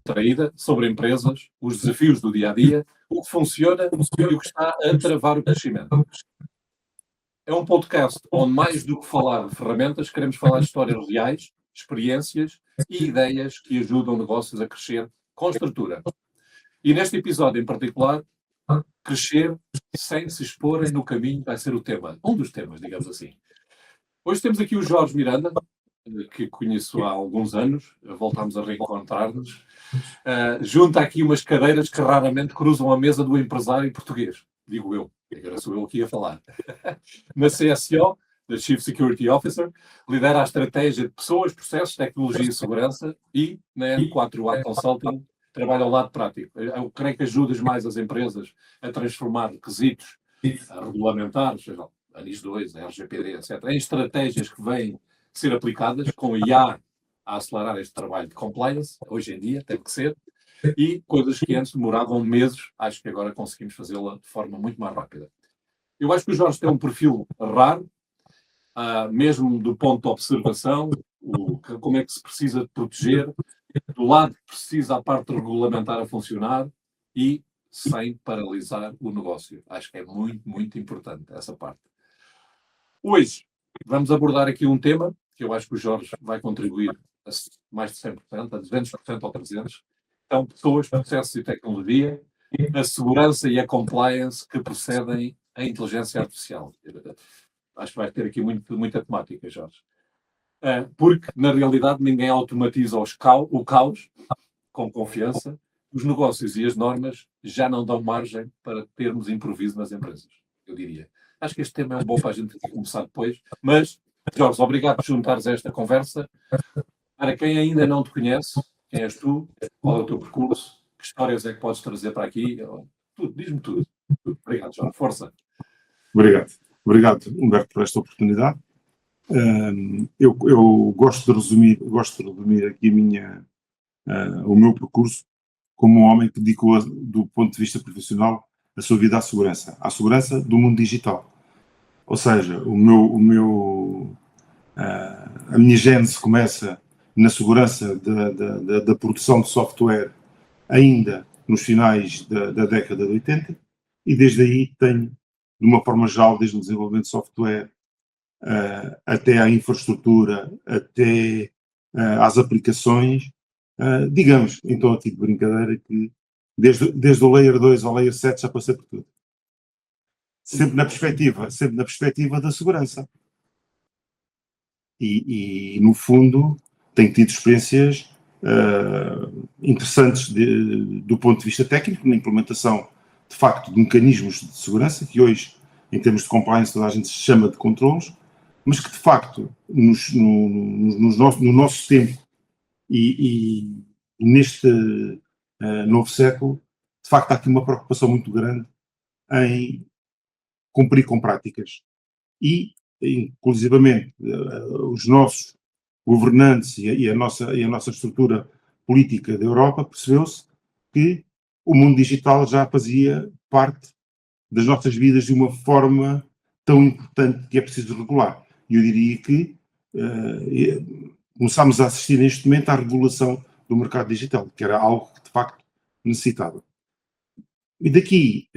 descontraída sobre empresas, os desafios do dia-a-dia, o que funciona e o que está a travar o crescimento. É um podcast onde, mais do que falar de ferramentas, queremos falar de histórias reais, experiências e ideias que ajudam negócios a crescer com estrutura. E neste episódio em particular, crescer sem se exporem no caminho vai ser o tema, um dos temas, digamos assim. Hoje temos aqui o Jorge Miranda, que conheço há alguns anos, voltámos a reencontrar-nos. Junta aqui umas cadeiras que raramente cruzam a mesa do empresário português, digo eu, agora sou eu aqui a falar. Na CSO, da Chief Security Officer, lidera a estratégia de pessoas, processos, tecnologia e segurança e na N4A Consulting trabalha ao lado prático. Eu creio que ajudas mais as empresas a transformar requisitos regulamentares, seja a NIS2, a RGPD, etc., em estratégias que vêm ser aplicadas com IA a acelerar este trabalho de compliance, hoje em dia, tem que ser, e coisas que antes demoravam meses, acho que agora conseguimos fazê-la de forma muito mais rápida. Eu acho que o Jorge tem um perfil raro, mesmo do ponto de observação, como é que se precisa de proteger, do lado que precisa a parte regulamentar a funcionar e sem paralisar o negócio. Acho que é muito, muito importante essa parte. Hoje vamos abordar aqui um tema que eu acho que o Jorge vai contribuir a mais de 100%, a 200% ou 300%. São pessoas, processos e tecnologia, a segurança e a compliance que precedem a inteligência artificial. Acho que vai ter aqui muita temática, Jorge. Porque, na realidade, ninguém automatiza o caos com confiança. Os negócios e as normas já não dão margem para termos improviso nas empresas, eu diria. Acho que este tema é bom para a gente começar depois. Mas, Jorge, obrigado por juntares a esta conversa. Para quem ainda não te conhece, quem és tu, qual é o teu percurso, que histórias é que podes trazer para aqui? Tudo, diz-me tudo. Obrigado, Jorge. Força. Obrigado, Humberto, por esta oportunidade. Eu gosto de resumir aqui o meu percurso como um homem que dedicou, do ponto de vista profissional, a sua vida à segurança do mundo digital. Ou seja, a minha gênese começa na segurança da produção de software ainda nos finais da década de 80 e desde aí tenho, de uma forma geral, desde o desenvolvimento de software até à infraestrutura, até às aplicações, digamos, então a tipo de brincadeira que desde o Layer 2 ao Layer 7 já passei por tudo. Sempre na perspectiva da segurança. E no fundo, tenho tido experiências interessantes do ponto de vista técnico, na implementação, de facto, de mecanismos de segurança, que hoje, em termos de compliance, toda a gente se chama de controlos, mas que, de facto, no nosso tempo e neste novo século, de facto, há aqui uma preocupação muito grande em cumprir com práticas. E, inclusivamente, os nossos governantes e a nossa estrutura política da Europa percebeu-se que o mundo digital já fazia parte das nossas vidas de uma forma tão importante que é preciso regular. E eu diria que começámos a assistir neste momento à regulação do mercado digital, que era algo que de facto necessitava. E daqui,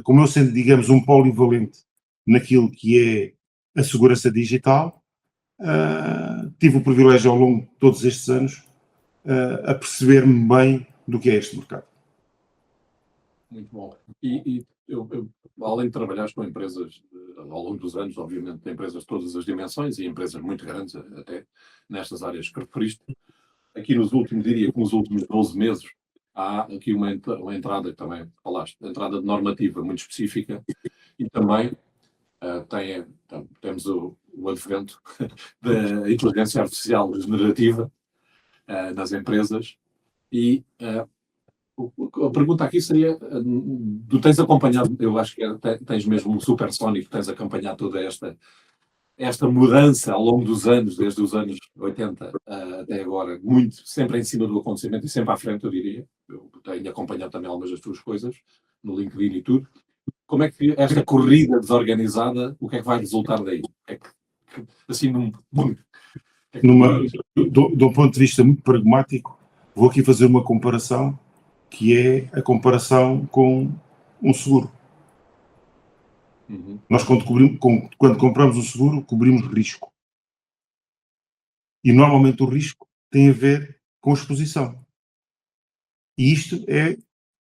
como eu sendo, digamos, um polivalente naquilo que é a segurança digital, tive o privilégio ao longo de todos estes anos a perceber-me bem do que é este mercado. Muito bom. E eu, além de trabalhar com empresas ao longo dos anos, obviamente, empresas de todas as dimensões e empresas muito grandes, até nestas áreas que referiste, aqui nos últimos 12 meses, há aqui uma entrada que também falaste, entrada de normativa muito específica e também temos o advento da inteligência artificial generativa nas empresas e a pergunta aqui seria, tu tens acompanhado, eu acho que tens mesmo um supersónico, tens acompanhado toda esta mudança ao longo dos anos, desde os anos 80 até agora, muito, sempre em cima do acontecimento e sempre à frente, eu diria. Eu tenho acompanhado também algumas das tuas coisas, no LinkedIn e tudo. Como é que esta corrida desorganizada, o que é que vai resultar daí? Assim, de um ponto de vista muito pragmático, Vou aqui fazer uma comparação, que é a comparação com um seguro. Nós, quando compramos um seguro, cobrimos risco. E, normalmente, o risco tem a ver com exposição. E isto é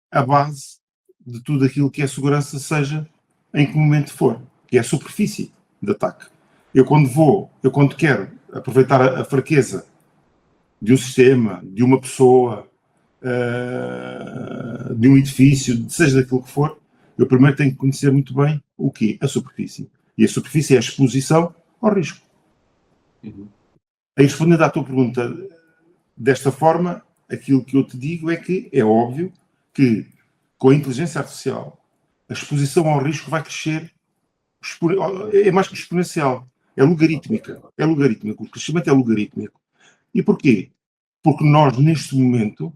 a base de tudo aquilo que é segurança, seja em que momento for, que é a superfície de ataque. Eu quando quero aproveitar a fraqueza de um sistema, de uma pessoa, de um edifício, seja daquilo que for, eu primeiro tenho que conhecer muito bem o quê? A superfície. E a superfície é a exposição ao risco. Aí, respondendo à tua pergunta desta forma, aquilo que eu te digo é que é óbvio que com a inteligência artificial a exposição ao risco vai crescer, é mais que exponencial, é logarítmica. O crescimento é logarítmico. E porquê? Porque nós, neste momento,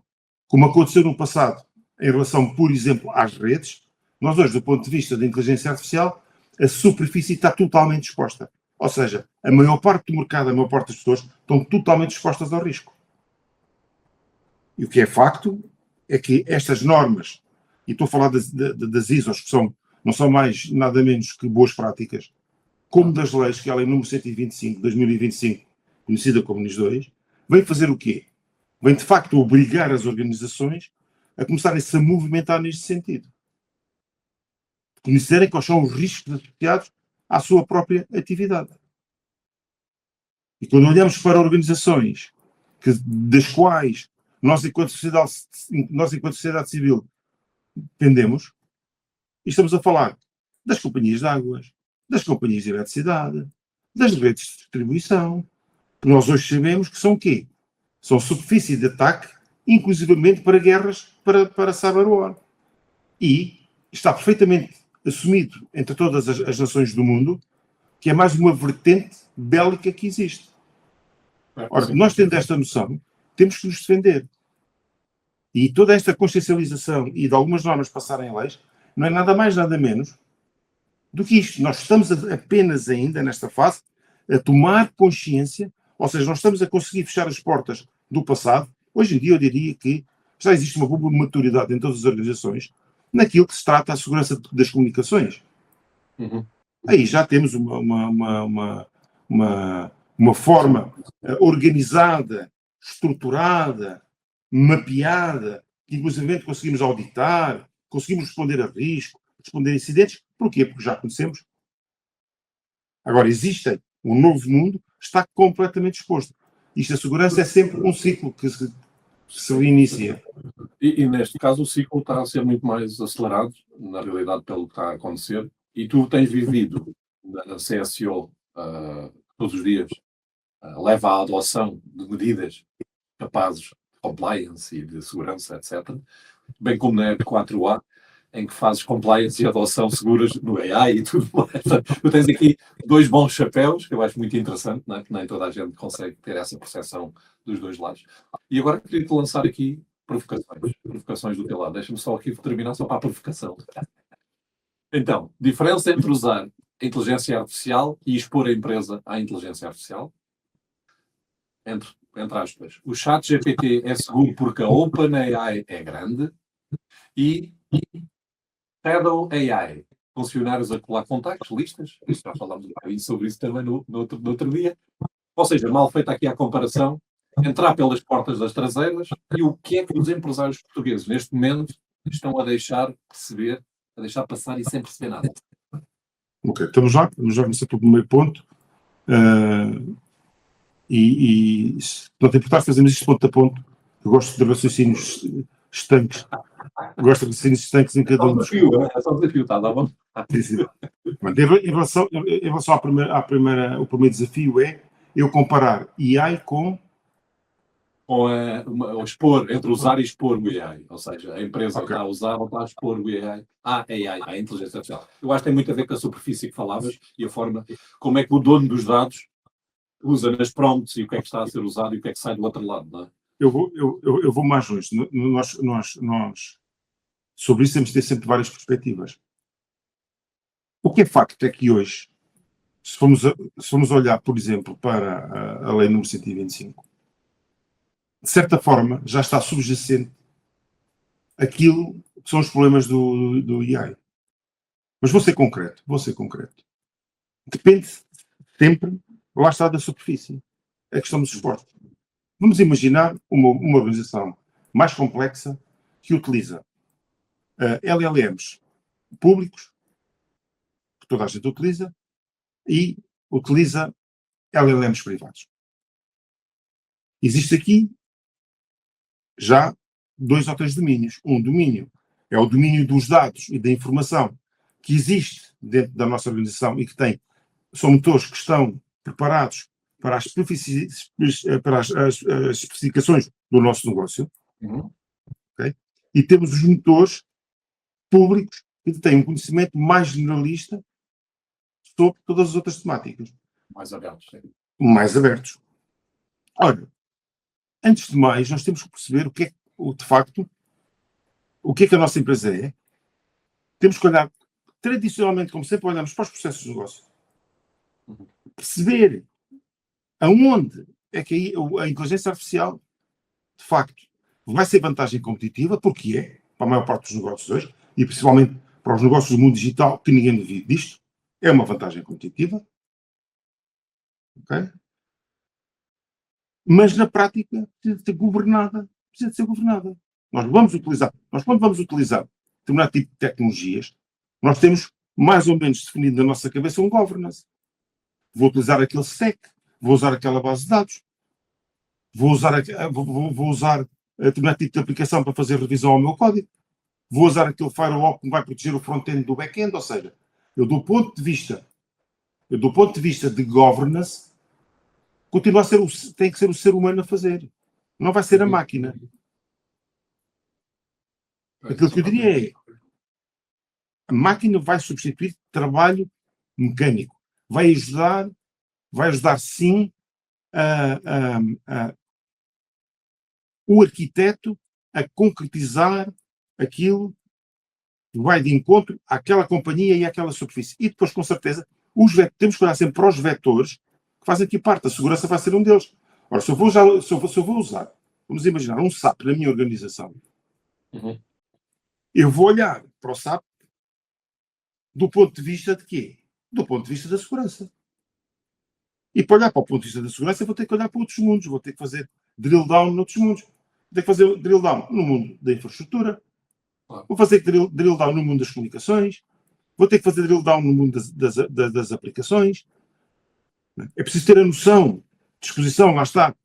como aconteceu no passado, em relação, por exemplo, às redes, nós hoje, do ponto de vista da inteligência artificial, a superfície está totalmente exposta. Ou seja, a maior parte do mercado, a maior parte das pessoas estão totalmente expostas ao risco. E o que é facto é que estas normas, e estou a falar das ISOs, que não são mais nada menos que boas práticas, como das leis, que é a lei número 125 de 2025, conhecida como NIS2, vem fazer o quê? Vem, de facto, obrigar as organizações a começarem-se a movimentar neste sentido. Conhecerem quais são os riscos associados à sua própria atividade. E quando olhamos para organizações das quais nós, enquanto sociedade civil, dependemos, e estamos a falar das companhias de águas, das companhias de eletricidade, das redes de distribuição, que nós hoje sabemos que são o quê? São superfície de ataque, inclusivamente para guerras, para cyberwar. E está perfeitamente assumido entre todas as nações do mundo que é mais uma vertente bélica que existe. Ora, nós tendo esta noção, temos que nos defender. E toda esta consciencialização e de algumas normas passarem em leis não é nada mais, nada menos do que isto. Nós estamos apenas ainda, nesta fase, a tomar consciência, ou seja, nós estamos a conseguir fechar as portas do passado. Hoje em dia eu diria que já existe uma boa maturidade em todas as organizações naquilo que se trata da segurança das comunicações. Aí já temos uma forma organizada, estruturada, mapeada, que inclusive conseguimos auditar, conseguimos responder a risco, responder a incidentes. Porquê? Porque já conhecemos. Agora, existe um novo mundo, está completamente exposto. Isto, a segurança é sempre um ciclo que se reinicia. E neste caso o ciclo está a ser muito mais acelerado, na realidade, pelo que está a acontecer. E tu tens vivido na CSO todos os dias, leva à adoção de medidas capazes de compliance e de segurança, etc. Bem como na R4A, em que fazes compliance e adoção seguras no AI e tudo mais. Tu tens aqui dois bons chapéus, que eu acho muito interessante, não é? Que nem toda a gente consegue ter essa percepção dos dois lados. E agora queria-te lançar aqui provocações do teu lado. Deixa-me só aqui terminar só para a provocação. Então, diferença entre usar a inteligência artificial e expor a empresa à inteligência artificial? Entre aspas. O chat GPT é seguro porque a OpenAI é grande e Shadow AI, funcionários a colar contactos, listas, já falámos um bocadinho sobre isso também no outro dia. Ou seja, mal feita aqui a comparação, entrar pelas portas das traseiras e o que é que os empresários portugueses, neste momento, estão a deixar perceber, a deixar passar e sem perceber nada. Ok, estamos já começar pelo primeiro ponto. Se não te importar, fazemos isto ponto a ponto. Eu gosto de raciocínios estanques. Gosto de raciocínios estanques em cada um dos. É só um desafio, está a dar bom? Em relação o primeiro desafio é eu comparar AI com expor, entre usar e expor o AI. Ou seja, a empresa está a usar ou está a expor o AI à AI, à inteligência artificial. Eu acho que tem muito a ver com a superfície que falavas e a forma como é que o dono dos dados usa nas prompts e o que é que está a ser usado e o que é que sai do outro lado, não é? Eu vou mais longe. Nós sobre isso temos de ter sempre várias perspectivas. O que é facto é que hoje, se formos olhar, por exemplo, para a lei número 125, de certa forma, já está subjacente aquilo que são os problemas do AI. Mas vou ser concreto. Depende sempre, lá está, da superfície. É a questão dos esforços. Vamos imaginar uma organização mais complexa que utiliza LLMs públicos, que toda a gente utiliza, e utiliza LLMs privados. Existe aqui já 2 ou 3 domínios. Um domínio é o domínio dos dados e da informação que existe dentro da nossa organização e que são motores que estão preparados para as especificações do nosso negócio. Okay? E temos os motores públicos que têm um conhecimento mais generalista sobre todas as outras temáticas. Mais abertos, sim. Mais abertos. Ora, antes de mais, nós temos que perceber o que é, de facto, o que é que a nossa empresa é. Temos que olhar, tradicionalmente, como sempre olhamos para os processos de negócio. Perceber aonde é que a inteligência artificial, de facto, vai ser vantagem competitiva, porque é, para a maior parte dos negócios hoje, e principalmente para os negócios do mundo digital, que ninguém duvida disto, é uma vantagem competitiva. Okay? Mas, na prática, precisa de ser governada. Quando vamos utilizar determinado tipo de tecnologias, nós temos mais ou menos definido na nossa cabeça um governance. Vou utilizar aquele stack, vou usar aquela base de dados, vou usar determinado tipo de aplicação para fazer revisão ao meu código, vou usar aquele firewall que me vai proteger o front-end do back-end, ou seja, do ponto de vista de governance, continua a ser tem que ser o ser humano a fazer. Não vai ser a máquina. Aquilo que eu diria é, a máquina vai substituir trabalho mecânico. Vai ajudar sim o arquiteto a concretizar aquilo que vai de encontro àquela companhia e àquela superfície. E depois, com certeza, temos que olhar sempre para os vetores que fazem aqui parte. A segurança vai ser um deles. Ora, se eu vou usar, vamos imaginar, um SAP na minha organização, eu vou olhar para o SAP do ponto de vista de quê? Do ponto de vista da segurança. E para olhar para o ponto de vista da segurança, eu vou ter que olhar para outros mundos, vou ter que fazer drill down noutros mundos. Vou ter que fazer drill down no mundo da infraestrutura, vou fazer drill down no mundo das comunicações, vou ter que fazer drill down no mundo das aplicações. É preciso ter a noção de exposição, lá está.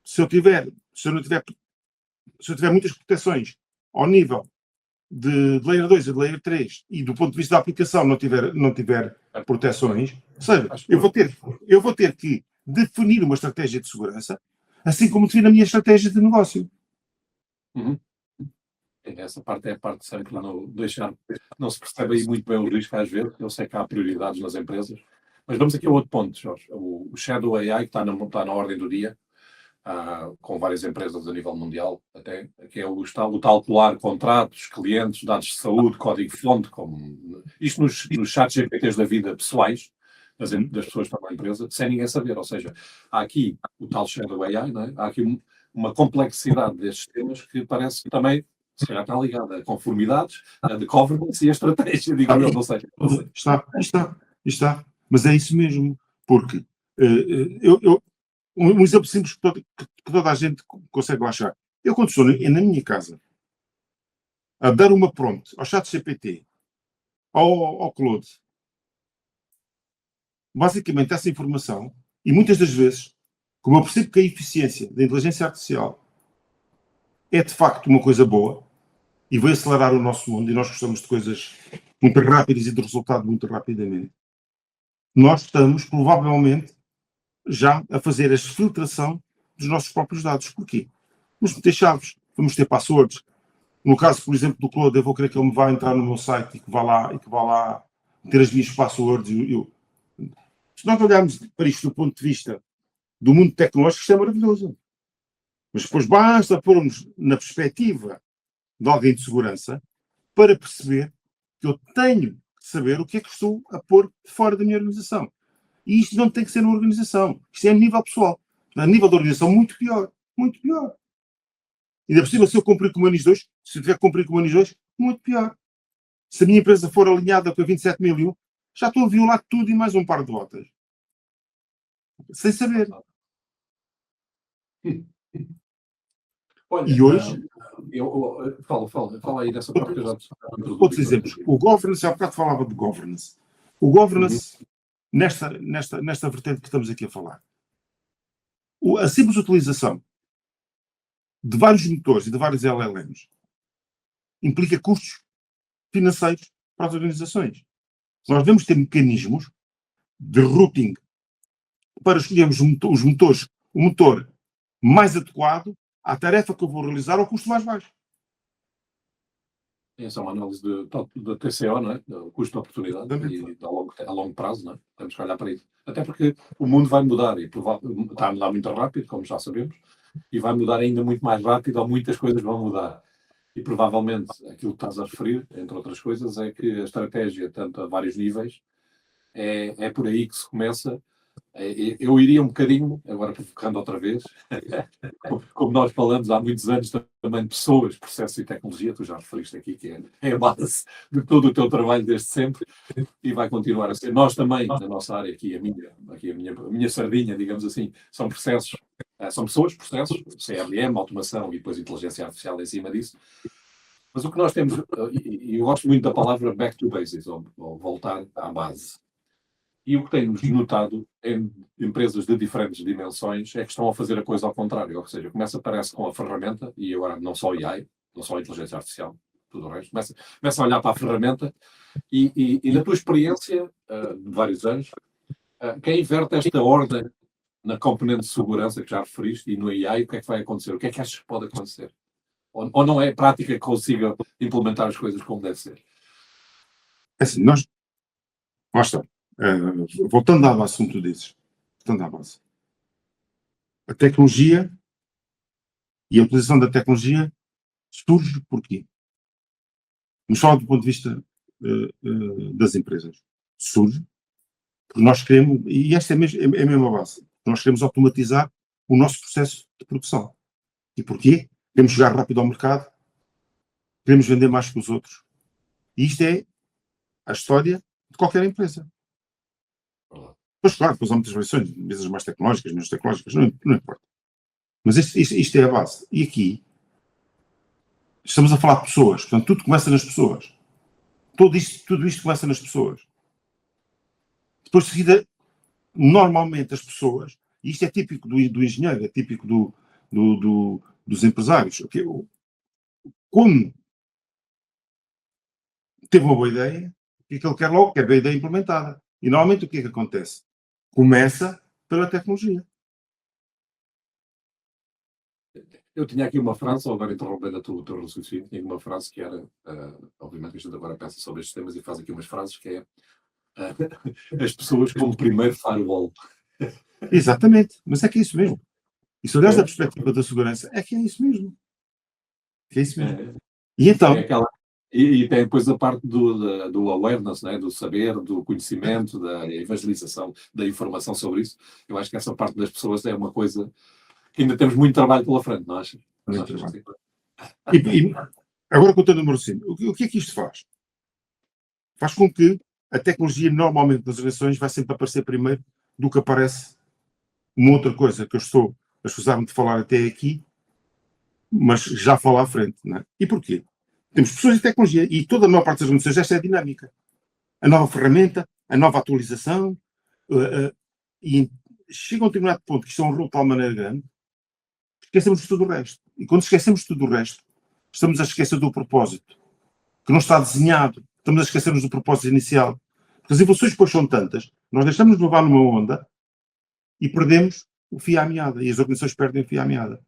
Se eu tiver muitas proteções ao nível de layer 2 e de layer 3 e do ponto de vista da aplicação não tiver proteções, ou seja, eu vou ter que definir uma estratégia de segurança, assim como defino a minha estratégia de negócio. Essa parte é a parte sempre não se percebe aí muito bem o risco às vezes. Eu sei que há prioridades nas empresas, mas vamos aqui a outro ponto, Jorge. O Shadow AI que está na ordem do dia, com várias empresas a nível mundial, até, que é o tal colar contratos, clientes, dados de saúde, código-fonte, como isto nos chats GPTs da vida pessoais, das pessoas que estão na empresa, sem ninguém saber. Ou seja, há aqui o tal Shadow AI, não é? Há aqui uma complexidade destes temas que parece que também, se calhar, está ligada a conformidades, a de governance e a estratégia, digo eu, não sei. Está. Mas é isso mesmo, porque um exemplo simples que toda a gente consegue achar. Eu, quando estou na minha casa a dar uma prompt ao chat GPT, ao Claude, basicamente essa informação, e muitas das vezes, como eu percebo que a eficiência da inteligência artificial é de facto uma coisa boa e vai acelerar o nosso mundo, e nós gostamos de coisas muito rápidas e de resultado muito rapidamente, nós estamos provavelmente já a fazer a filtração dos nossos próprios dados. Porquê? Vamos meter chaves, vamos ter passwords. No caso, por exemplo, do Claude, eu vou querer que ele me vá entrar no meu site e que vá lá ter as minhas passwords. Se nós olharmos para isto do ponto de vista do mundo tecnológico, isto é maravilhoso. Mas depois basta pormos na perspectiva de alguém de segurança para perceber que eu tenho que saber o que é que estou a pôr fora da minha organização. E isto não tem que ser na organização. Isto é a nível pessoal. A nível da organização, muito pior. Muito pior. Ainda por cima, se eu cumprir com o NIS 2, se eu tiver que cumprir com o NIS 2, muito pior. Se a minha empresa for alinhada com a 27001, já estou a violar tudo e mais um par de botas. Sem saber. Olha, E hoje, fala aí dessa parte que eu já outros exemplos. O governance, há bocado falava de governance. O governance, nesta vertente que estamos aqui a falar, a simples utilização de vários motores e de vários LLMs implica custos financeiros para as organizações. Nós devemos ter mecanismos de routing para escolhermos o motor mais adequado à tarefa que eu vou realizar ao custo mais baixo. Essa é uma análise da TCO, não é? Do custo de oportunidade e a longo prazo, não é? Temos que olhar para isso. Até porque o mundo vai mudar e está a mudar muito rápido, como já sabemos, e vai mudar ainda muito mais rápido, ou muitas coisas vão mudar. E provavelmente aquilo que estás a referir, entre outras coisas, é que a estratégia, tanto a vários níveis, é por aí que se começa. Eu iria um bocadinho, agora provocando outra vez, como nós falamos há muitos anos também de pessoas, processos e tecnologia, tu já referiste aqui que é a base de todo o teu trabalho desde sempre e vai continuar a ser. Nós também, na nossa área, aqui a minha sardinha, digamos assim, são processos, são pessoas, processos, CRM, automação e depois inteligência artificial em cima disso. Mas o que nós temos, e eu gosto muito da palavra back to basics, ou voltar à base. E o que temos notado em empresas de diferentes dimensões é que estão a fazer a coisa ao contrário. Ou seja, parece com a ferramenta, e agora não só AI, não só a inteligência artificial, tudo o resto, começa a olhar para a ferramenta e na tua experiência de vários anos, quem inverte esta ordem na componente de segurança que já referiste e no AI, o que é que vai acontecer? O que é que achas que pode acontecer? Ou não é prática que consiga implementar as coisas como deve ser? Assim, lá está. Voltando ao assunto desses, voltando à base. A tecnologia e a utilização da tecnologia surge porquê? Mas só do ponto de vista das empresas. Surge porque nós queremos, e esta é a mesma base, nós queremos automatizar o nosso processo de produção. E porquê? Queremos chegar rápido ao mercado, queremos vender mais que os outros. E isto é a história de qualquer empresa. Pois claro, depois há muitas variações, empresas mais tecnológicas, menos tecnológicas, não importa. Mas isto é a base. E aqui estamos a falar de pessoas, portanto tudo começa nas pessoas. Tudo isto começa nas pessoas. Depois de seguida, normalmente as pessoas, e isto é típico do engenheiro, é típico dos empresários, como teve uma boa ideia, o que é que ele quer logo? Quer ver a ideia implementada. E normalmente o que é que acontece? Começa pela tecnologia. Eu tinha aqui uma frase, agora interrompendo o teu raciocínio, tinha uma frase que era, obviamente que a gente agora pensa sobre estes temas e faz aqui umas frases que é as pessoas como primeiro firewall. Exatamente, mas é que é isso mesmo. E se olhares da perspectiva da segurança, é que é isso mesmo. É isso mesmo. E então... E tem depois a parte do awareness, né? Do saber, do conhecimento, da evangelização, da informação sobre isso. Eu acho que essa parte das pessoas é uma coisa que ainda temos muito trabalho pela frente, não achas? Muito trabalho. E agora contando o número 5, o que é que isto faz? Faz com que a tecnologia normalmente nas organizações vai sempre aparecer primeiro do que aparece uma outra coisa que eu estou a escusar-me de falar até aqui, mas já falo à frente. Não é? E porquê? Temos pessoas e tecnologia e toda a maior parte das organizações esta é a dinâmica. A nova ferramenta, a nova atualização, e chega a um determinado ponto que isto é um rolo de tal maneira grande, esquecemos de tudo o resto. E quando esquecemos de tudo o resto, estamos a esquecer do propósito, que não está desenhado. Estamos a esquecermos do propósito inicial. Porque as evoluções depois são tantas, nós deixamos de levar numa onda e perdemos o fio à meada. E as organizações perdem o fio à meada.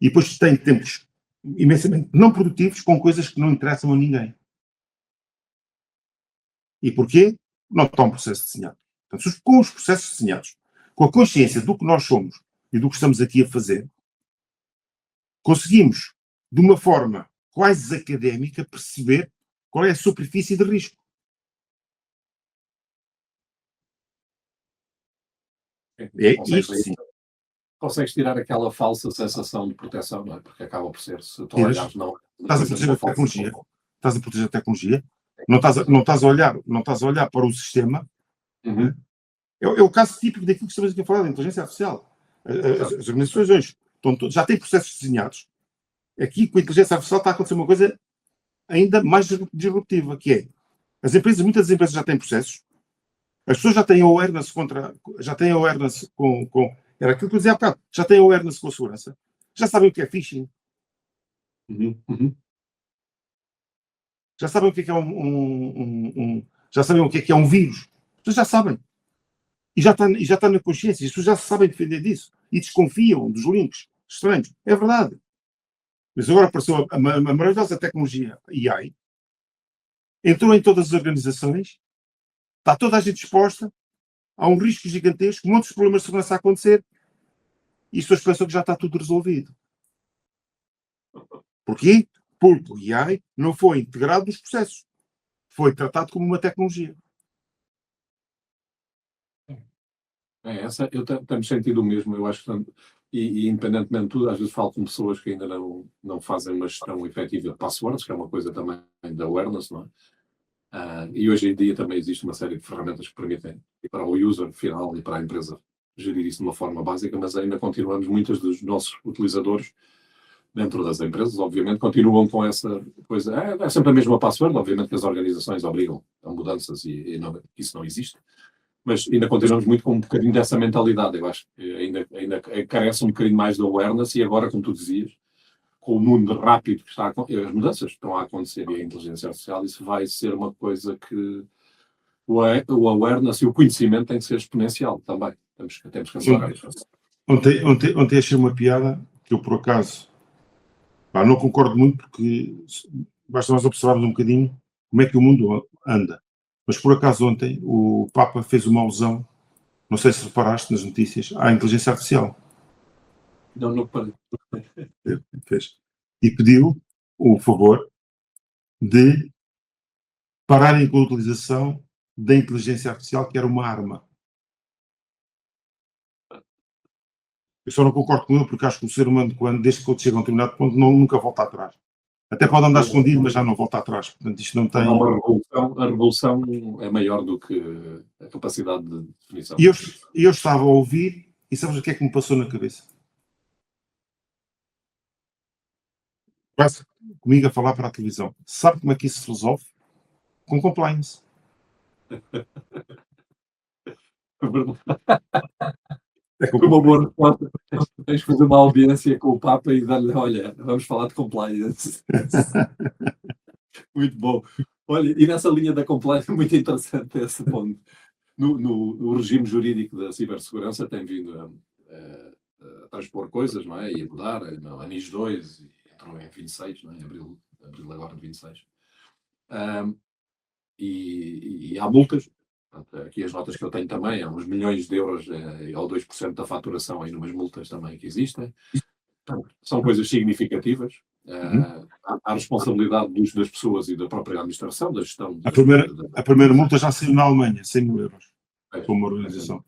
E depois têm tempos imensamente não produtivos com coisas que não interessam a ninguém. E porquê? Não está um processo desenhado. Portanto, com os processos desenhados, com a consciência do que nós somos e do que estamos aqui a fazer, conseguimos, de uma forma quase académica, perceber qual é a superfície de risco. É isto sim. consegues tirar aquela falsa sensação de proteção, não é? Porque acaba por ser, se tu Tiras. olhares, não. Estás a proteger a tecnologia. Estás a proteger a tecnologia. Não estás a olhar para o sistema. Uhum. É o caso típico daquilo que estamos aqui a falar, da inteligência artificial. As organizações hoje já têm processos desenhados. Aqui, com a inteligência artificial, está a acontecer uma coisa ainda mais disruptiva, que é muitas das empresas já têm processos, as pessoas já têm awareness com era aquilo que eu dizia há bocado, já têm awareness com a segurança, já sabem o que é phishing, já sabem o que é já sabem o que é um vírus, já sabem. E já está na consciência, as pessoas já sabem defender disso e desconfiam dos links estranhos. É verdade. Mas agora apareceu a maravilhosa tecnologia AI, entrou em todas as organizações, está toda a gente exposta, há um risco gigantesco, muitos problemas de segurança a acontecer e as pessoas pensam que já está tudo resolvido. Porquê? Porque o AI não foi integrado nos processos. Foi tratado como uma tecnologia. Eu tenho sentido o mesmo, eu acho que, e independentemente de tudo, às vezes falo com pessoas que ainda não fazem uma gestão efetiva de passwords, que é uma coisa também da awareness, não é? E hoje em dia também existe uma série de ferramentas que permitem, e para o user final e para a empresa, gerir isso de uma forma básica, mas ainda continuamos, muitos dos nossos utilizadores, dentro das empresas, obviamente, continuam com essa coisa. É sempre a mesma password, obviamente que as organizações obrigam a mudanças e isso não existe. Mas ainda continuamos muito com um bocadinho dessa mentalidade. Eu acho que ainda carece um bocadinho mais de awareness e agora, como tu dizias, com o mundo rápido que está as mudanças estão a acontecer e a inteligência artificial, isso vai ser uma coisa que o awareness e o conhecimento tem que ser exponencial também. Temos que acelerar isso. Ontem achei uma piada que eu, por acaso, não concordo muito, porque basta nós observarmos um bocadinho como é que o mundo anda. Mas, por acaso, ontem o Papa fez uma alusão, não sei se reparaste nas notícias, à inteligência artificial. Não parei. Fez. E pediu o favor de pararem com a utilização da inteligência artificial, que era uma arma. Eu só não concordo com ele, porque acho que o ser humano, desde que chega a um determinado ponto, nunca volta atrás. Até pode andar escondido, mas já não volta atrás. Portanto, isto não tem... A revolução é maior do que a capacidade de definição. E eu estava a ouvir, e sabes o que é que me passou na cabeça? Quase comigo a falar para a televisão. Sabe como é que isso se resolve? Com compliance. Foi uma boa resposta. Tens de fazer uma audiência com o Papa e dar-lhe, olha, vamos falar de compliance. Muito bom. Olha, e nessa linha da compliance, muito interessante esse ponto. No regime jurídico da cibersegurança tem vindo a transpor coisas, não é? E a mudar, a NIS 2, entrou em 26, não é? Em abril agora de 26. E há multas. Aqui as notas que eu tenho também, há uns milhões de euros ou 2% da faturação aí numas multas também que existem. São coisas significativas. Há a responsabilidade das pessoas e da própria administração, da gestão. A primeira multa já saiu na Alemanha, 100 mil euros, como organização.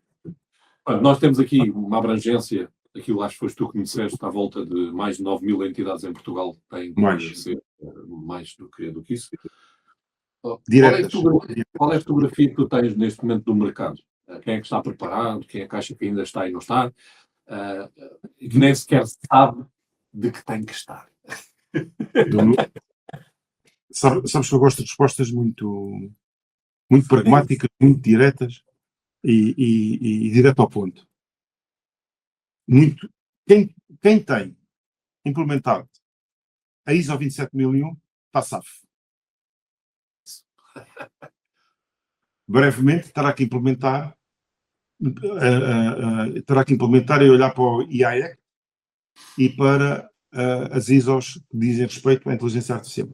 Nós temos aqui uma abrangência, aquilo acho que foste tu que me disseste, à volta de mais de 9 mil entidades em Portugal que têm que ser mais do que isso. Qual é a fotografia que tu tens neste momento do mercado? Quem é que está preparado? Quem é que acha que ainda está e não está? E que nem sequer sabe de que tem que estar. Sabes que eu gosto de respostas muito pragmáticas, muito diretas e direto ao ponto. Quem tem implementado a ISO 27001 está safo. Brevemente terá que implementar e olhar para o IAEC e para as ISOs que dizem respeito à inteligência artificial.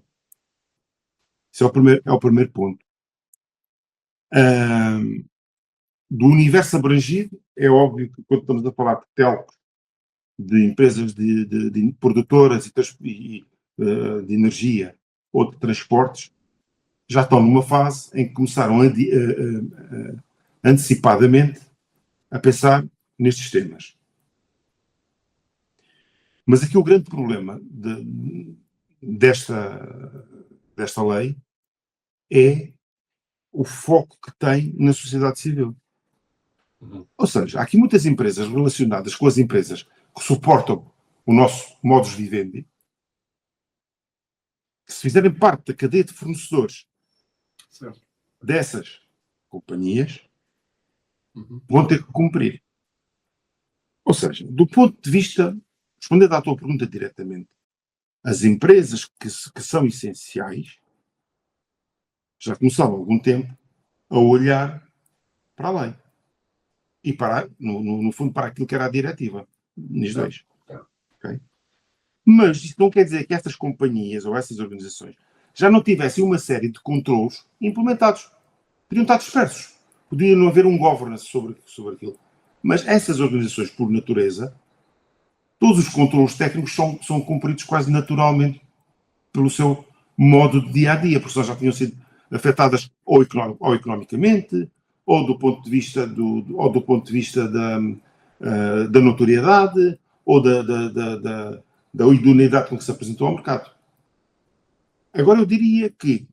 Esse é o primeiro ponto. Do universo abrangido, é óbvio que quando estamos a falar de telcos, de empresas de produtoras de energia ou de transportes, já estão numa fase em que começaram antecipadamente a pensar nestes temas. Mas aqui o grande problema desta lei é o foco que tem na sociedade civil. Ou seja, há aqui muitas empresas relacionadas com as empresas que suportam o nosso modus vivendi, que se fizerem parte da cadeia de fornecedores dessas companhias, vão ter que cumprir. Ou seja, do ponto de vista, respondendo à tua pergunta diretamente, as empresas que são essenciais já começaram há algum tempo a olhar para a lei. E para, no fundo, para aquilo que era a diretiva. NIS 2. Okay? Mas isso não quer dizer que estas companhias ou essas organizações já não tivessem uma série de controlos implementados. Podiam estar dispersos. Podia não haver um governance sobre aquilo. Mas essas organizações, por natureza, todos os controlos técnicos são cumpridos quase naturalmente pelo seu modo de dia-a-dia, porque já tinham sido afetadas ou economicamente, ou do ponto de vista da notoriedade, ou da idoneidade com que se apresentou ao mercado. Agora, eu diria que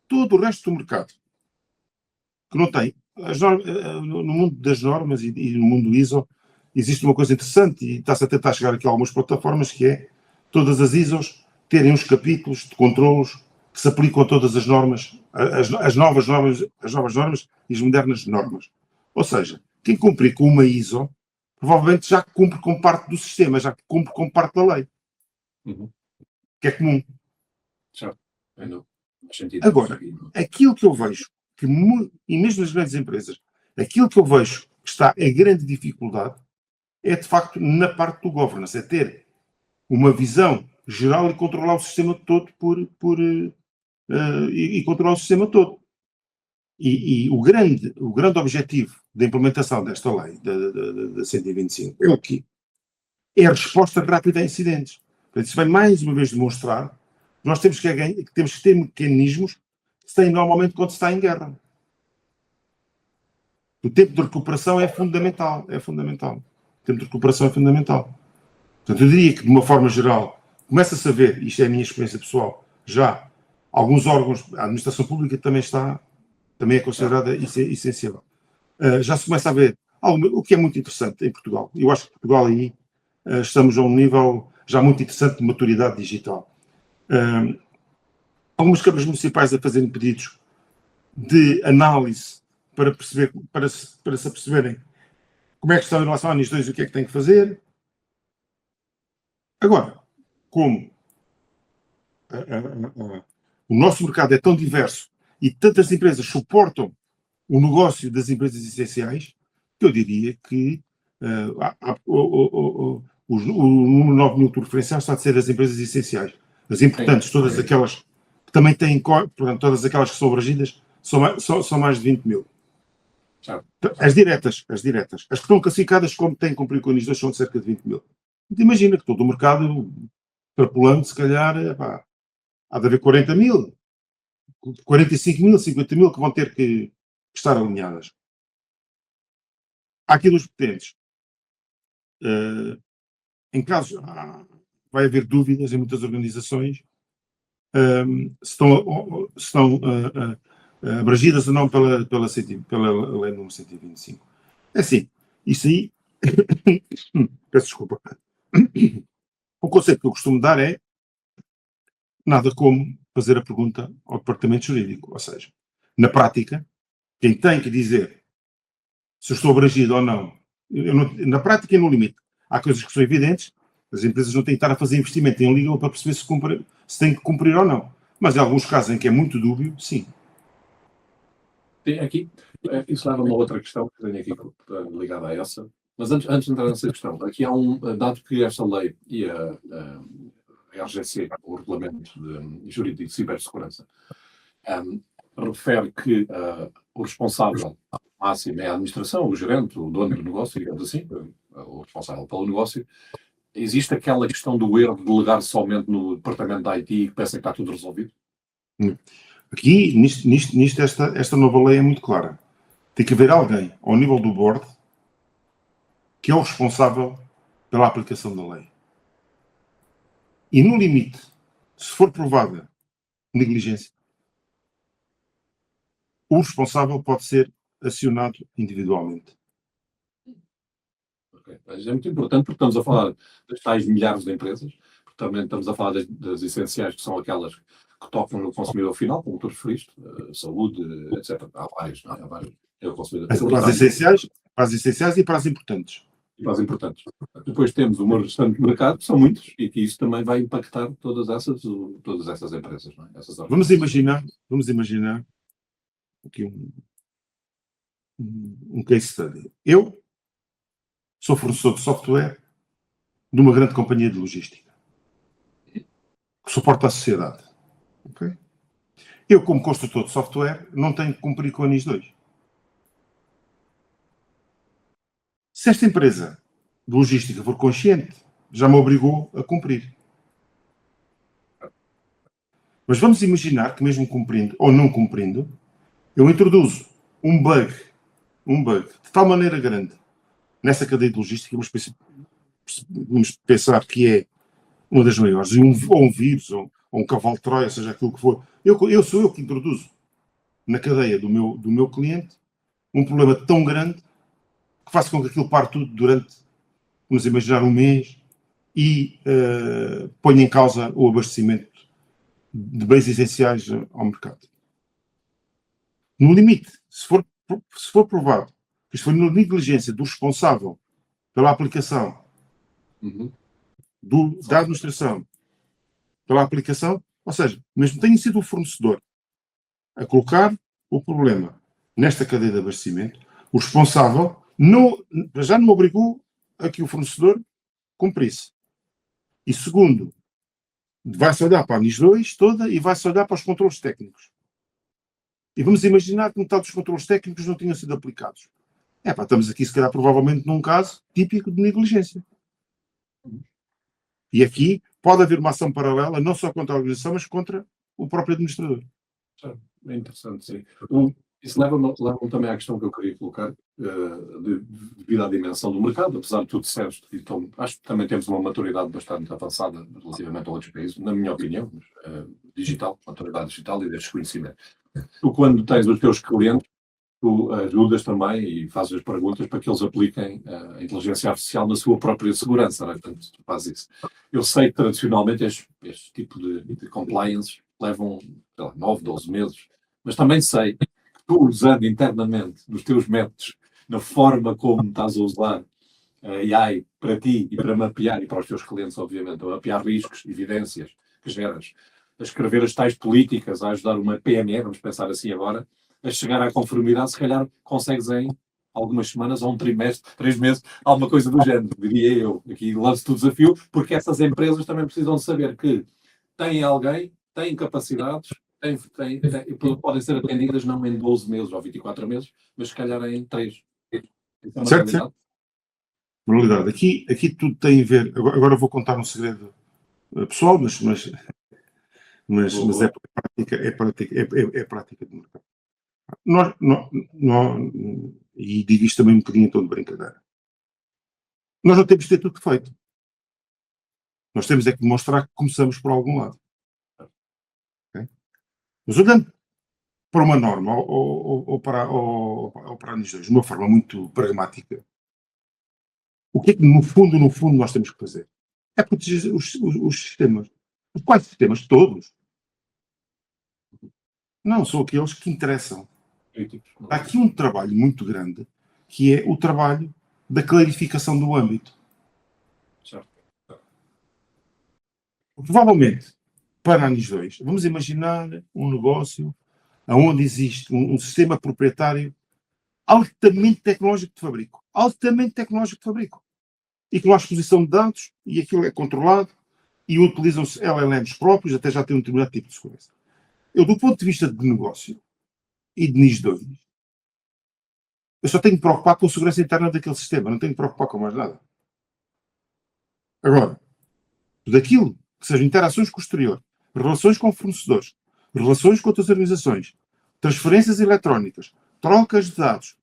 todo o resto do mercado, que não tem, no mundo das normas e no mundo ISO, existe uma coisa interessante, e está-se a tentar chegar aqui a algumas plataformas, que é todas as ISOs terem uns capítulos de controlos que se aplicam a todas as normas, as novas normas e as modernas normas. Ou seja, quem cumprir com uma ISO, provavelmente já cumpre com parte do sistema, já cumpre com parte da lei. Que é comum. Já. Agora, aquilo que eu vejo, e mesmo nas grandes empresas, aquilo que eu vejo que está a grande dificuldade é, de facto, na parte do governance, é ter uma visão geral e controlar o sistema todo e controlar o sistema todo. E o grande objetivo da implementação desta lei, da 125, é o quê? É a resposta rápida a incidentes. Portanto, isso vai mais uma vez demonstrar que nós temos que ter mecanismos que se têm normalmente quando se está em guerra. O tempo de recuperação é fundamental. O tempo de recuperação é fundamental. Portanto, eu diria que, de uma forma geral, começa-se a ver, isto é a minha experiência pessoal, já alguns órgãos, a administração pública também é considerada essencial. Já se começa a ver o que é muito interessante em Portugal. Eu acho que Portugal aí estamos a um nível já muito interessante de maturidade digital. Algumas câmaras municipais a fazerem pedidos de análise para se aperceberem como é que estão em relação à NIS 2 e o que é que têm que fazer. Agora, como o nosso mercado é tão diverso e tantas empresas suportam o negócio das empresas essenciais, eu diria que o número 9.000 referencial está a ser as empresas essenciais. As importantes, todas aquelas que também têm, portanto, todas aquelas que são abrangidas, são mais de 20.000. As diretas. As que estão classificadas como têm que cumprir com NIS 2 são de cerca de 20.000. Então, imagina que todo o mercado, extrapolando, se calhar, há de haver 40.000, 45.000, 50.000 que vão ter que estar alinhadas. Há aqui duas vertentes. Em casos, vai haver dúvidas em muitas organizações se estão abrangidas ou não pela lei número 125. É assim, isso aí, peço desculpa. O conceito que eu costumo dar é nada como fazer a pergunta ao departamento jurídico, ou seja, na prática, quem tem que dizer se eu estou abrangido ou não, na prática e no limite, há coisas que são evidentes, as empresas não têm que estar a fazer investimento em legal para perceber se têm que cumprir ou não, mas em alguns casos em que é muito dúbio, sim. Tem aqui, isso leva a uma outra questão que tenho aqui ligada a essa, mas antes de entrar nessa questão, aqui há dado que esta lei e a RGC, o Regulamento Jurídico de Cibersegurança, refere que o responsável máximo é a administração, o gerente, o dono do negócio, digamos assim, o responsável pelo negócio. Existe aquela questão do erro de delegar somente no departamento da IT e que pensa que está tudo resolvido? Aqui, nisto esta nova lei é muito clara. Tem que haver alguém ao nível do board que é o responsável pela aplicação da lei. E, no limite, se for provada negligência, o responsável pode ser acionado individualmente. Okay. Mas é muito importante porque estamos a falar das tais milhares de empresas, porque também estamos a falar das essenciais, que são aquelas que tocam no consumidor final, como tu referiste, saúde, etc. Há várias, não é? Há várias. É o consumidor Para as essenciais e para as importantes. E para as importantes. Depois temos o restante mercado, que são muitos, e que isso também vai impactar todas essas empresas. Não é? Vamos imaginar aqui um case study. Eu sou fornecedor de software de uma grande companhia de logística que suporta a sociedade. Okay? Eu, como construtor de software, não tenho que cumprir com a NIS 2. Se esta empresa de logística for consciente, já me obrigou a cumprir. Mas vamos imaginar que, mesmo cumprindo ou não cumprindo, eu introduzo um bug de tal maneira grande nessa cadeia de logística, vamos pensar que é uma das maiores, ou um vírus, ou um cavalo de Troia, seja aquilo que for. Sou eu que introduzo na cadeia do meu cliente um problema tão grande que faça com que aquilo pare tudo durante, vamos imaginar, um mês e ponha em causa o abastecimento de bens essenciais ao mercado. No limite, se for provado que isto foi na negligência do responsável pela aplicação da administração, pela aplicação, ou seja, mesmo tenha sido o fornecedor a colocar o problema nesta cadeia de abastecimento, o responsável já não obrigou a que o fornecedor cumprisse. E segundo, vai-se olhar para a NIS 2 toda e vai-se olhar para os controles técnicos. E vamos imaginar que metade dos controles técnicos não tinham sido aplicados. Estamos aqui, se calhar, provavelmente num caso típico de negligência. E aqui pode haver uma ação paralela, não só contra a organização, mas contra o próprio administrador. É interessante, sim. Isso leva-me também à questão que eu queria colocar, devido à dimensão do mercado, apesar de tudo disseste, então, acho que também temos uma maturidade bastante avançada relativamente a outros países, na minha opinião, digital, maturidade digital e destes conhecimentos. Tu, quando tens os teus clientes, tu ajudas também e fazes as perguntas para que eles apliquem a inteligência artificial na sua própria segurança, não é? Portanto, tu fazes isso. Eu sei que tradicionalmente este tipo de compliance levam 9, 12 meses, mas também sei que tu, usando internamente nos teus métodos, na forma como estás a usar a AI para ti e para mapear, e para os teus clientes, obviamente, a mapear riscos, evidências que geras, a escrever as tais políticas, a ajudar uma PME, vamos pensar assim agora, a chegar à conformidade, se calhar consegues em algumas semanas ou um trimestre, 3 meses, alguma coisa do género, diria eu. Aqui lanço-te o desafio, porque essas empresas também precisam de saber que têm alguém, têm capacidades, podem ser atendidas não em 12 meses ou 24 meses, mas se calhar em 3. Isso é uma Certo, realidade. Moralidade. Aqui tudo tem a ver. Agora vou contar um segredo pessoal, mas é prática de mercado. E digo isto também um bocadinho em tom de brincadeira. Nós não temos de ter tudo feito. Nós temos é que demonstrar que começamos por algum lado. Okay? Mas olhando para uma norma ou para a NIS 2 de uma forma muito pragmática, o que é que no fundo nós temos que fazer? É proteger os sistemas. Os quais sistemas? Todos. Não, são aqueles que interessam. Há aqui um trabalho muito grande, que é o trabalho da clarificação do âmbito. Certo. Provavelmente, para a NIS 2, vamos imaginar um negócio onde existe um sistema proprietário altamente tecnológico de fabrico. Altamente tecnológico de fabrico. E que não há exposição de dados, e aquilo é controlado, e utilizam-se LLMs próprios, até já tem um determinado tipo de segurança. Eu, do ponto de vista de negócio e de NIS 2, eu só tenho que me preocupar com a segurança interna daquele sistema, não tenho que me preocupar com mais nada. Agora, daquilo que sejam interações com o exterior, relações com fornecedores, relações com outras organizações, transferências eletrónicas, trocas de dados,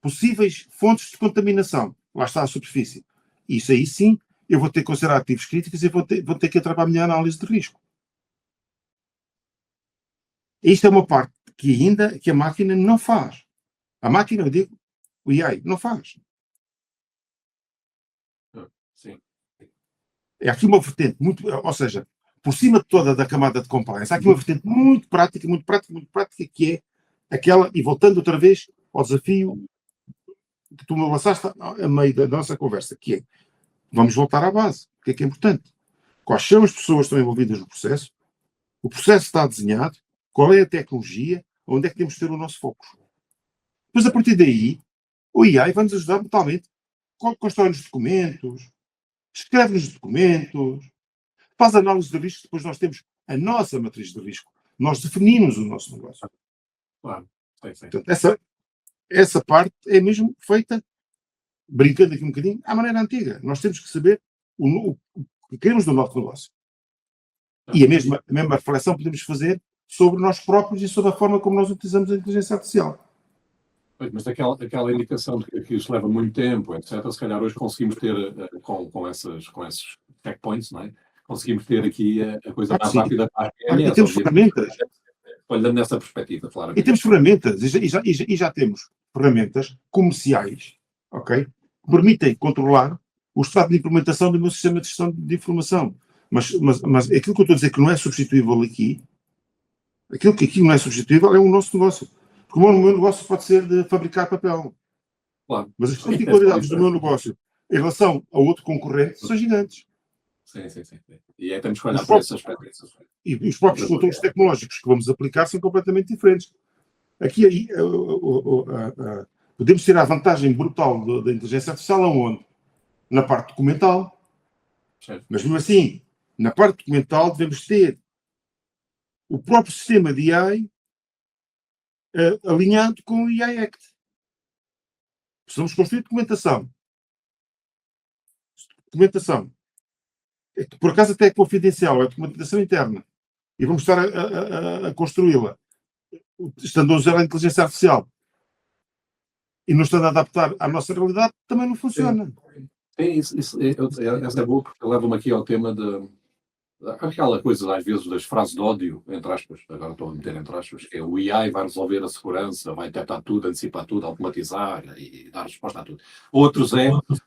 possíveis fontes de contaminação, lá está a superfície. Isso aí sim eu vou ter que considerar ativos críticos e vou ter que entrar para a minha análise de risco. Isto é uma parte que a máquina não faz. A máquina, eu digo, o AI, não faz. Sim. É aqui uma vertente muito, ou seja, por cima de toda da camada de compliance, há aqui uma vertente muito prática, que é aquela, e voltando outra vez ao desafio que tu me lançaste a meio da nossa conversa, que é, vamos voltar à base. O que é importante? Quais são as pessoas que estão envolvidas no processo? O processo está desenhado? Qual é a tecnologia? Onde é que temos de ter o nosso foco? Depois, a partir daí, o AI vai-nos ajudar totalmente. Constrói-nos documentos, escreve-nos documentos, faz análise de risco, depois nós temos a nossa matriz de risco. Nós definimos o nosso negócio. Claro. Sim. Portanto, essa parte é mesmo feita, brincando aqui um bocadinho, à maneira antiga. Nós temos que saber o que queremos do nosso negócio. E a mesma reflexão podemos fazer sobre nós próprios e sobre a forma como nós utilizamos a inteligência artificial. Mas aquela indicação de que isso leva muito tempo, etc., se calhar hoje conseguimos ter, com esses checkpoints, não é? Conseguimos ter aqui a coisa mais rápida para a E temos ferramentas. Olhando nessa perspectiva, claro. E temos ferramentas, e já temos ferramentas comerciais, ok? Que permitem controlar o estado de implementação do meu sistema de gestão de informação. Mas aquilo que eu estou a dizer que não é substituível aqui, aquilo que aqui não é substituível é o nosso negócio. Porque o meu negócio pode ser de fabricar papel. Claro. Mas as particularidades do meu negócio em relação a outro concorrente são gigantes. Sim. E aí temos que olhar para esse aspecto. E os próprios controles tecnológicos que vamos aplicar são completamente diferentes. Aqui podemos ter a vantagem brutal da inteligência artificial aonde? Na parte documental. Certo. Mas mesmo assim, na parte documental devemos ter o próprio sistema de AI alinhado com o AI Act. Precisamos construir documentação. Que por acaso até é confidencial, é documentação interna. E vamos estar a construí-la. Estando a usar a inteligência artificial e não estando a adaptar à nossa realidade, também não funciona. Essa é boa, porque leva-me aqui ao tema aquela coisa, às vezes, das frases de ódio, entre aspas, agora estou a meter entre aspas, que é o AI vai resolver a segurança, vai detectar tudo, antecipar tudo, automatizar e dar resposta a tudo. Outros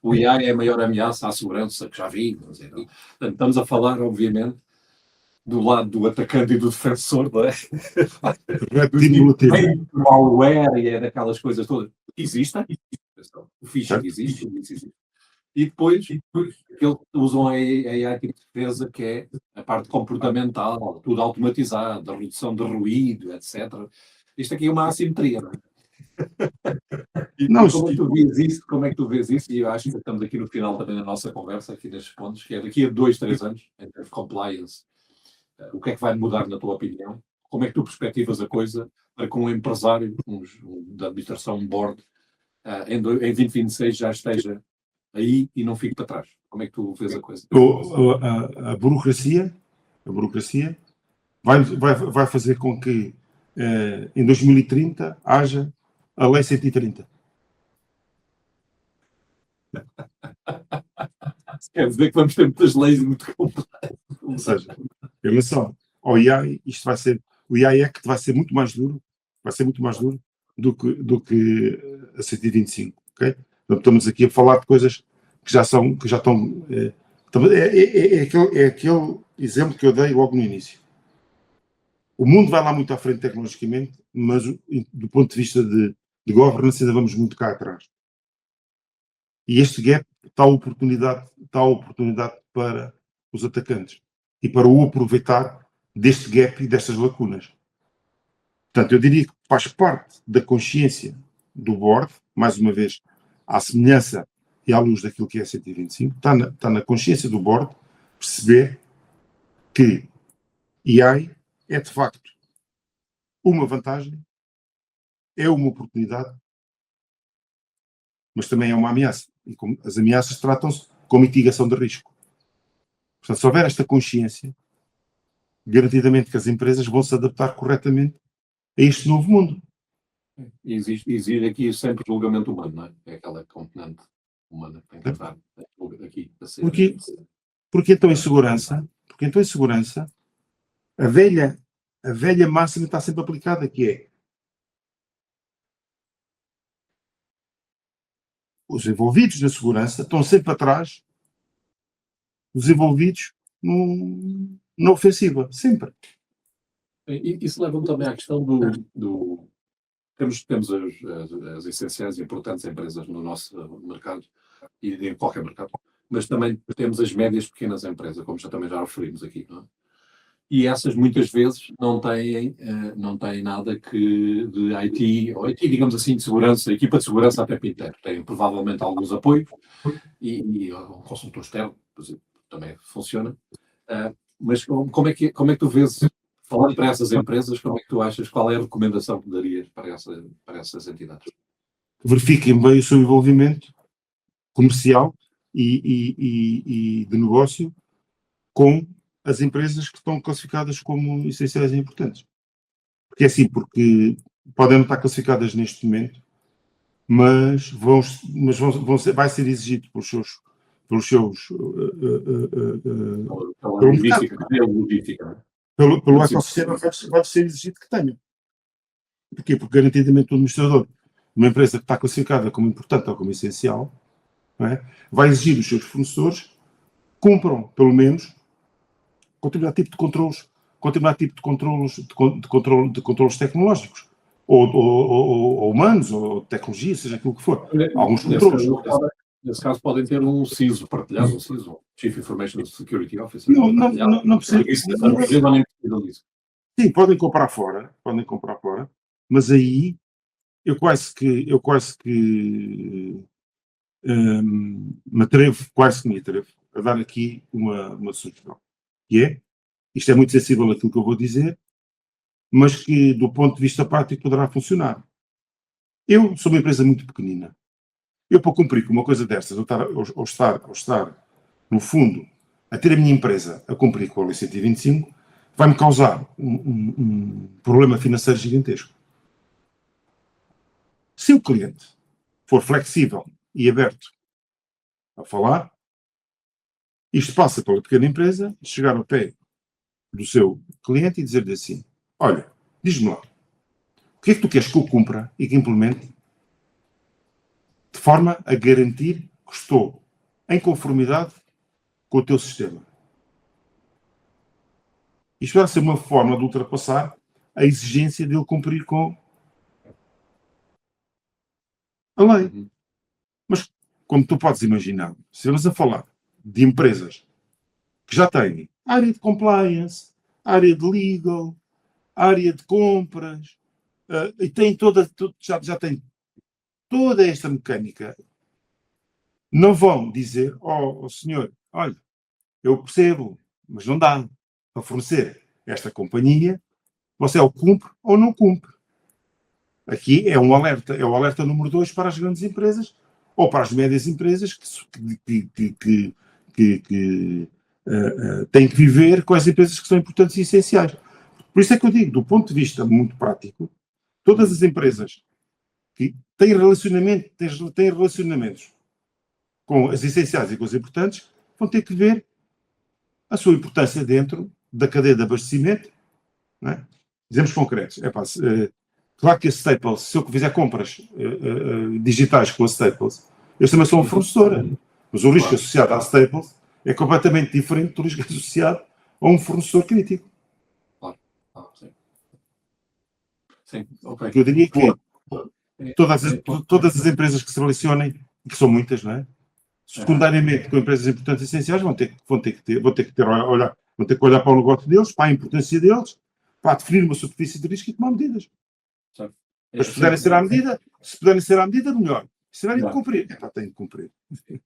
o AI é a maior ameaça à segurança que já vimos. Então, estamos a falar, obviamente, do lado do atacante e do defensor, não é? Do malware e daquelas coisas todas. Existem. O phishing existe. E depois eles usam a AI tipo de defesa, que é a parte comportamental, tudo automatizado, a redução de ruído, etc. Isto aqui é uma assimetria, não é? Como é que tu vês isso? E eu acho que estamos aqui no final também da nossa conversa, aqui nestes pontos, que é daqui a 2, 3 anos, em termos de compliance, o que é que vai mudar na tua opinião? Como é que tu perspectivas a coisa para que um empresário da administração, um board, em 2026 já esteja aí e não fique para trás? Como é que tu vês a coisa? A burocracia vai fazer com que em 2030 haja a Lei 130. Quer dizer que vamos ter muitas leis muito complexas. Ou seja, em relação ao AI, o AI Act vai ser muito mais duro do que a 125, ok? Então, estamos aqui a falar de coisas que já estão. É aquele exemplo que eu dei logo no início. O mundo vai lá muito à frente tecnologicamente, mas do ponto de vista de governance ainda vamos muito cá atrás. E este gap está a oportunidade para os atacantes e para o aproveitar deste gap e destas lacunas. Portanto, eu diria que faz parte da consciência do board, mais uma vez, à semelhança e à luz daquilo que é 125, está na consciência do board perceber que AI é de facto uma vantagem, é uma oportunidade, mas também é uma ameaça. E as ameaças tratam-se com mitigação de risco. Portanto, se houver esta consciência, garantidamente que as empresas vão se adaptar corretamente a este novo mundo. Exige aqui sempre julgamento humano, não é? É aquela componente humana para encontrar aqui a ser. Porque então em segurança, a velha máxima está sempre aplicada, que é os envolvidos na segurança estão sempre atrás dos envolvidos na ofensiva, sempre. Isso leva-me também à questão do temos as essenciais e importantes empresas no nosso mercado e em qualquer mercado, mas também temos as médias pequenas empresas, como também já referimos aqui, não é? E essas muitas vezes não têm nada de IT, ou IT, digamos assim, de segurança, equipa de segurança a tempo inteiro. Têm provavelmente alguns apoios e um consultor externo, por exemplo, também funciona. Mas como é que tu vês, falando para essas empresas, como é que tu achas, qual é a recomendação que darias para essas entidades? Verifiquem bem o seu envolvimento comercial e de negócio com as empresas que estão classificadas como essenciais e importantes. Porque é assim, porque podem não estar classificadas neste momento, mas vai ser exigido pelos seus pelo ecossistema, vai ser exigido que tenham. Porquê? Porque garantidamente o administrador de uma empresa que está classificada como importante ou como essencial, não é? Vai exigir dos seus fornecedores cumpram, pelo menos, com determinado tipo de controlos tecnológicos, ou humanos, ou tecnologia, seja aquilo que for. Alguns controlos. Nesse caso podem ter um CISO partilhado, um CISO, Chief Information Security Officer. Não precisa. Sim, podem comprar fora, mas aí eu quase que me atrevo a dar aqui uma sugestão, que é, isto é muito sensível àquilo que eu vou dizer, mas que do ponto de vista prático poderá funcionar. Eu sou uma empresa muito pequenina. Eu, para cumprir com uma coisa destas, ou estar, no fundo, a ter a minha empresa a cumprir com a Lei 125, vai-me causar um problema financeiro gigantesco. Se o cliente for flexível e aberto a falar, isto passa pela pequena empresa, chegar ao pé do seu cliente e dizer-lhe assim: olha, diz-me lá, o que é que tu queres que eu cumpra e que implemente de forma a garantir que estou em conformidade com o teu sistema? Isto vai ser uma forma de ultrapassar a exigência de ele cumprir com a lei. Mas, como tu podes imaginar, se estamos a falar de empresas que já têm área de compliance, área de legal, área de compras, e têm já tem toda esta mecânica, não vão dizer, senhor, olha, eu percebo, mas não dá para fornecer esta companhia, você ou cumpre ou não cumpre. Aqui é o alerta número 2 para as grandes empresas ou para as médias empresas que têm que viver com as empresas que são importantes e essenciais. Por isso é que eu digo, do ponto de vista muito prático, todas as empresas que têm relacionamentos com as essenciais e com as importantes vão ter que ver a sua importância dentro da cadeia de abastecimento. Não é? Exemplos concretos. Claro que a Staples, se eu fizer compras digitais com a Staples, eles também são uma fornecedora. Mas o risco associado à Staples é completamente diferente do risco associado a um fornecedor crítico. Sim. Sim, ok. Eu diria que todas as empresas que se relacionem, que são muitas, não é? Secundariamente, com empresas importantes e essenciais, vão ter que olhar para o negócio deles, para a importância deles, para definir uma superfície de risco e tomar medidas. Mas se puderem ser à medida, melhor. Se tiverem de cumprir, têm de cumprir.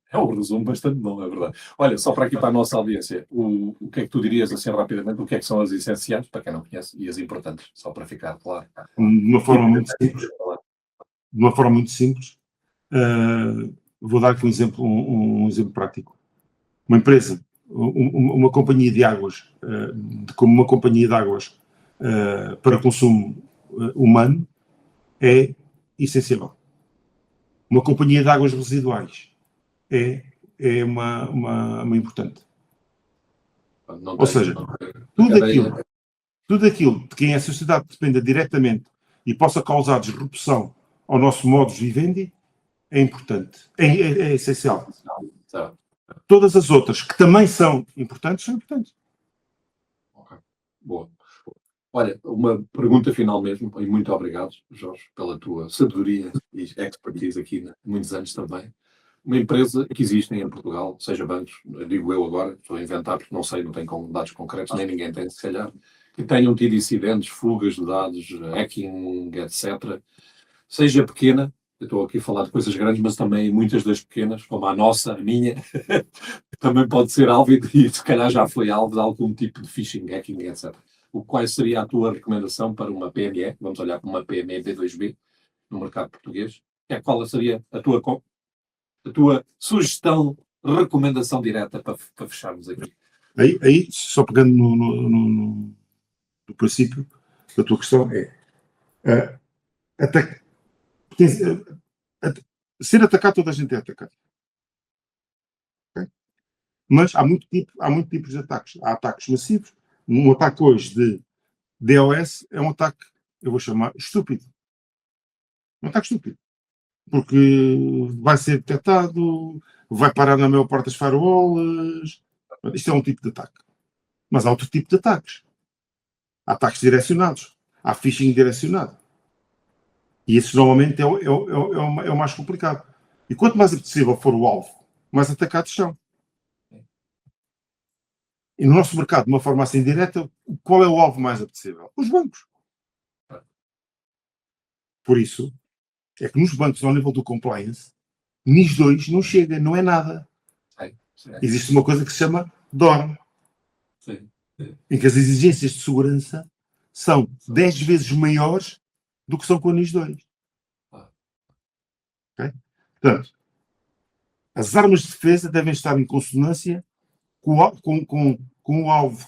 É um resumo bastante bom, é verdade. Olha, só para aqui para a nossa audiência, o que é que tu dirias assim rapidamente, o que é que são as essenciais, para quem não conhece, e as importantes, só para ficar claro. De uma forma muito simples, vou dar aqui um exemplo prático. Uma empresa, uma companhia de águas, como uma companhia de águas para consumo humano, é essencial. Uma companhia de águas residuais é uma importante. Não Ou tem seja, cadeia. tudo aquilo de quem a sociedade dependa diretamente e possa causar disrupção ao nosso modus vivendi é importante, é essencial. Certo. Todas as outras que também são importantes, são importantes. Ok. Boa. Olha, uma pergunta final mesmo, e muito obrigado, Jorge, pela tua sabedoria e expertise aqui há muitos anos também. Uma empresa que existe em Portugal, seja bancos, digo eu agora, estou a inventar porque não sei, não tenho dados concretos, nem ninguém tem, se calhar, que tenham tido incidentes, fugas de dados, hacking, etc. Seja pequena, eu estou aqui a falar de coisas grandes, mas também muitas das pequenas, como a nossa, a minha, também pode ser alvo e se calhar já foi alvo de algum tipo de phishing, hacking, etc. Qual seria a tua recomendação para uma PME? Vamos olhar para uma PME B2B no mercado português. Qual seria a tua sugestão, recomendação direta para fecharmos aqui? Aí só pegando no princípio da tua questão, até, ser atacado, toda a gente é atacado. Okay? Mas há muitos tipos de ataques. Há ataques massivos. Um ataque hoje de DOS é um ataque, eu vou chamar, estúpido. Um ataque estúpido. Porque vai ser detectado, vai parar na maior parte das firewalls. Isto é um tipo de ataque. Mas há outro tipo de ataques. Há ataques direcionados. Há phishing direcionado. E esse normalmente é o mais complicado. E quanto mais apetecível for o alvo, mais atacados são. E no nosso mercado, de uma forma assim direta, qual é o alvo mais apetecível? Os bancos. Por isso, é que nos bancos, ao nível do compliance, NIS2 não chega, não é nada. Existe uma coisa que se chama DORM, em que as exigências de segurança são 10 vezes maiores do que são com a NIS2. Okay? Portanto, as armas de defesa devem estar em consonância com o alvo,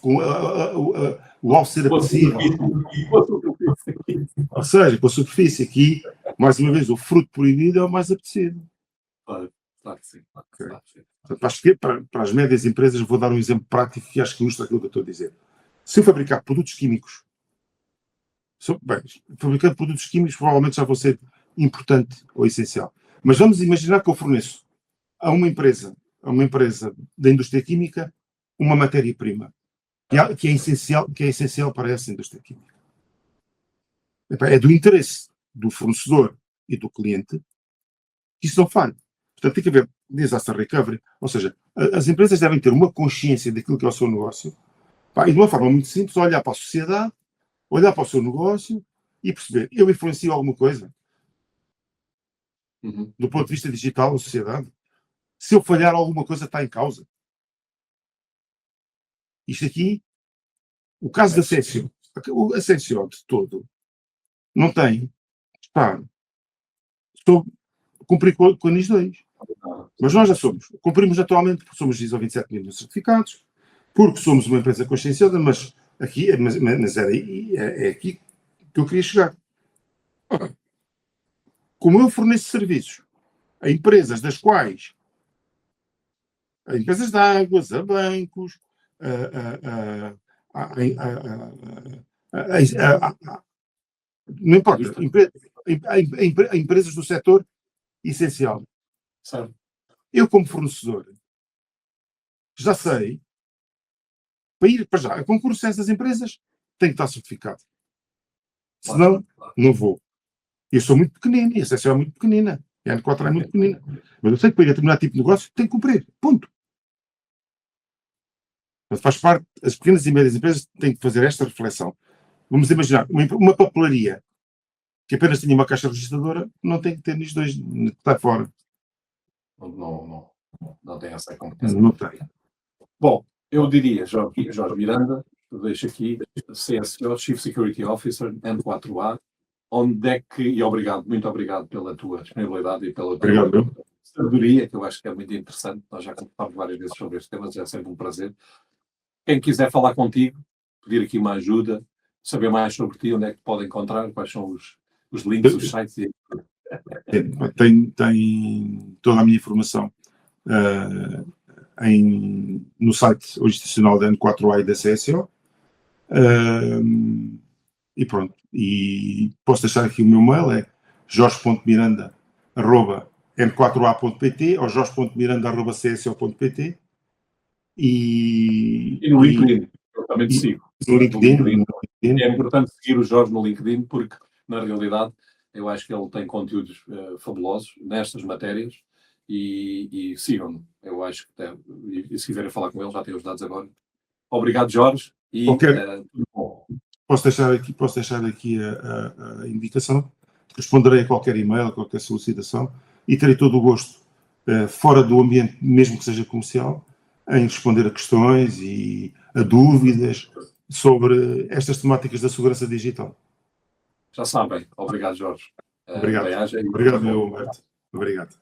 o alvo ser apetecível. Ou seja, com a superfície. Aqui, mais uma vez, o fruto proibido é o mais apetecido. Claro que sim. Okay. Para as médias empresas, vou dar um exemplo prático que acho que ilustra aquilo que eu estou a dizer. Se eu fabricar produtos químicos, fabricando produtos químicos provavelmente já vou ser importante ou essencial. Mas vamos imaginar que eu forneço a uma empresa da indústria química uma matéria-prima que é essencial para essa indústria química. É do interesse do fornecedor e do cliente que isso não falhe. Portanto, tem que haver disaster recovery, ou seja, as empresas devem ter uma consciência daquilo que é o seu negócio, e de uma forma muito simples, olhar para a sociedade, olhar para o seu negócio e perceber, eu influencio alguma coisa do ponto de vista digital da sociedade. Se eu falhar, alguma coisa está em causa. Isto aqui, o caso da Ascensio, o Ascensio de todo, não tem, estou a cumprir com a NIS2. Mas nós já cumprimos atualmente, porque somos ISO 27000 certificados, porque somos uma empresa conscienciosa, mas é aqui que eu queria chegar. Como eu forneço serviços a empresas das quais, a empresas de águas, a bancos, não importa, a empresas do setor essencial. Certo. Eu, como fornecedor, já sei, para ir para já a concurso dessas empresas, tenho que estar certificado. Senão, não vou. Eu sou muito pequenino, e a Ascensio é muito pequenina. A N4 é muito pequenina. Mas eu sei que para ir a determinado tipo de negócio, tenho que cumprir. Ponto. Mas faz parte, as pequenas e médias empresas têm que fazer esta reflexão. Vamos imaginar, uma papelaria que apenas tinha uma caixa registradora, não tem que ter NIS2, está fora. Não tem essa competência. Não tem. Bom, eu diria, Jorge Miranda, deixo aqui, CSO, Chief Security Officer, N4A, onde é que, e muito obrigado pela tua disponibilidade e pela tua sabedoria, que eu acho que é muito interessante. Nós já conversamos várias vezes sobre este tema, é sempre um prazer. Quem quiser falar contigo, pedir aqui uma ajuda, saber mais sobre ti, onde é que te pode encontrar, quais são os links, os sites. Tem toda a minha informação no site hoje institucional da N4A e da CSO. E pronto. E posso deixar aqui o meu mail, é jorge.miranda@n4a.pt ou jorge.miranda@cso.pt. E no LinkedIn, eu também te sigo. No LinkedIn. É importante seguir o Jorge no LinkedIn, porque, na realidade, eu acho que ele tem conteúdos fabulosos nestas matérias e sigam-no. Eu acho que e se quiserem falar com ele, já tem os dados agora. Obrigado, Jorge. E tudo bom. Posso deixar aqui a indicação. Responderei a qualquer e-mail, a qualquer solicitação e terei todo o gosto, fora do ambiente, mesmo que seja comercial, em responder a questões e a dúvidas sobre estas temáticas da segurança digital. Já sabem. Obrigado, Jorge. Obrigado. Obrigado, meu Humberto. Obrigado.